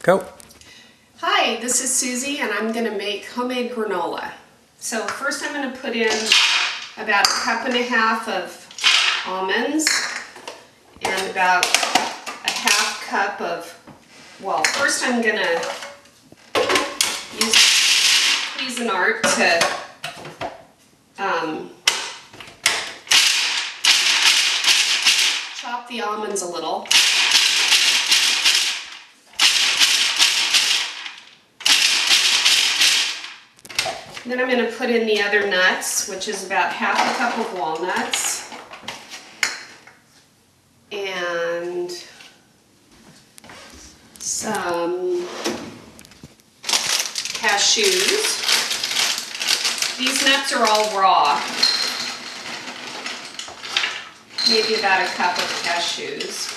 Go. Hi, this is Susie and I'm going to make homemade granola. So first I'm going to put in about 1.5 cups of almonds and about 1/2 cup of, well, first I'm going to use Cuisinart to chop the almonds a little. Then I'm going to put in the other nuts, which is about 1/2 cup of walnuts and some cashews. These nuts are all raw. Maybe about 1 cup of cashews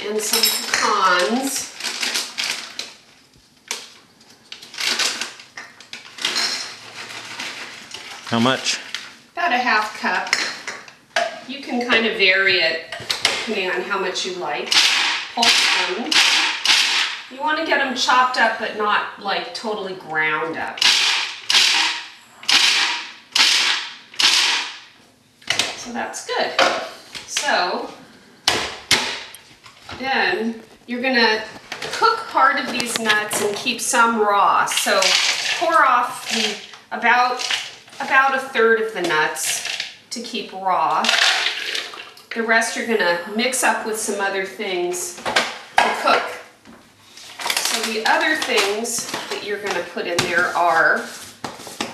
and some pecans. How much? About 1/2 cup. You can kind of vary it depending on how much you like. Pulse them. You want to get them chopped up but not like totally ground up. So that's good. So then you're going to cook part of these nuts and keep some raw. So pour off about 1/3 of the nuts to keep raw. The rest you're going to mix up with some other things to cook. So the other things that you're going to put in there are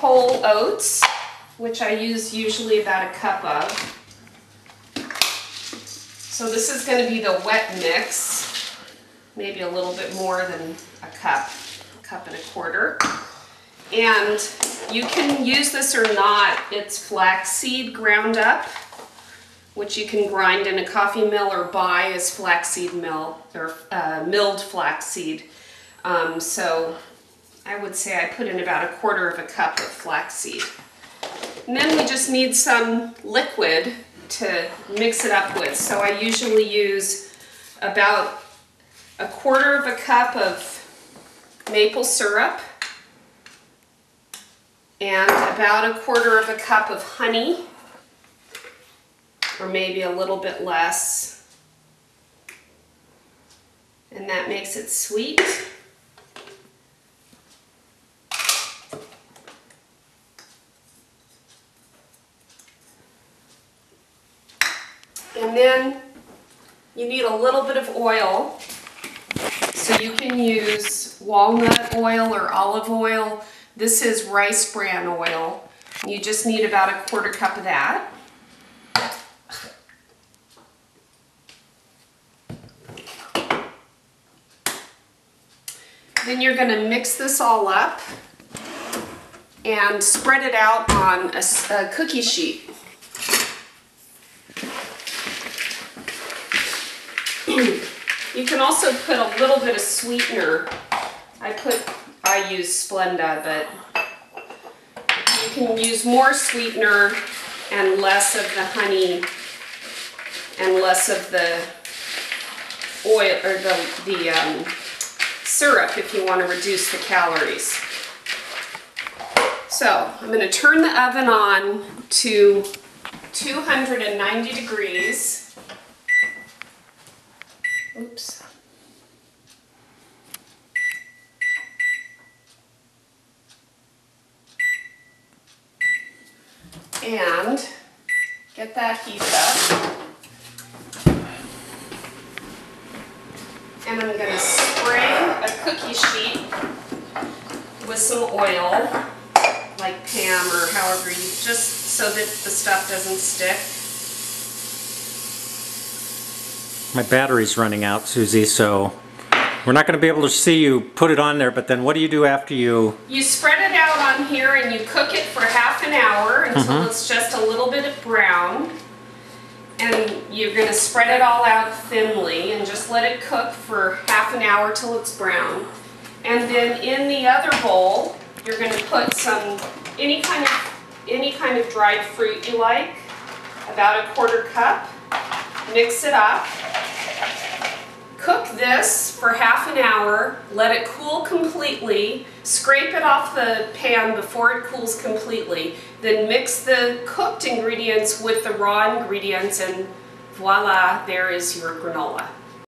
whole oats, which I use usually about 1 cup of. So this is going to be the wet mix, maybe a little bit more than 1 cup, 1.25 cups. And you can use this or not. It's flaxseed ground up, which you can grind in a coffee mill or buy as flaxseed mill or milled flaxseed. So I would say I put in about 1/4 cup of flaxseed. And then we just need some liquid to mix it up with. So I usually use about 1/4 cup of maple syrup and about 1/4 cup of honey, or maybe a little bit less. And that makes it sweet. And then you need a little bit of oil. So you can use walnut oil or olive oil. This is rice bran oil. You just need about 1/4 cup of that. Then you're going to mix this all up and spread it out on a cookie sheet. You can also put a little bit of sweetener. I use Splenda, but you can use more sweetener and less of the honey and less of the oil or the syrup if you want to reduce the calories. So I'm going to turn the oven on to 290 degrees. Oops. And get that heat up. And I'm going to spray a cookie sheet with some oil, like Pam or however you, just so that the stuff doesn't stick. My battery's running out, Susie, so we're not going to be able to see you put it on there, but then what do you do after you... You spread it out on here and you cook it for 1/2 hour until it's just a little bit of brown. And you're going to spread it all out thinly and just let it cook for 1/2 hour till it's brown. And then in the other bowl, you're going to put some, any kind of dried fruit you like, about 1/4 cup. Mix it up. Cook this for half an hour, let it cool completely, scrape it off the pan before it cools completely, then mix the cooked ingredients with the raw ingredients, and voila, there is your granola.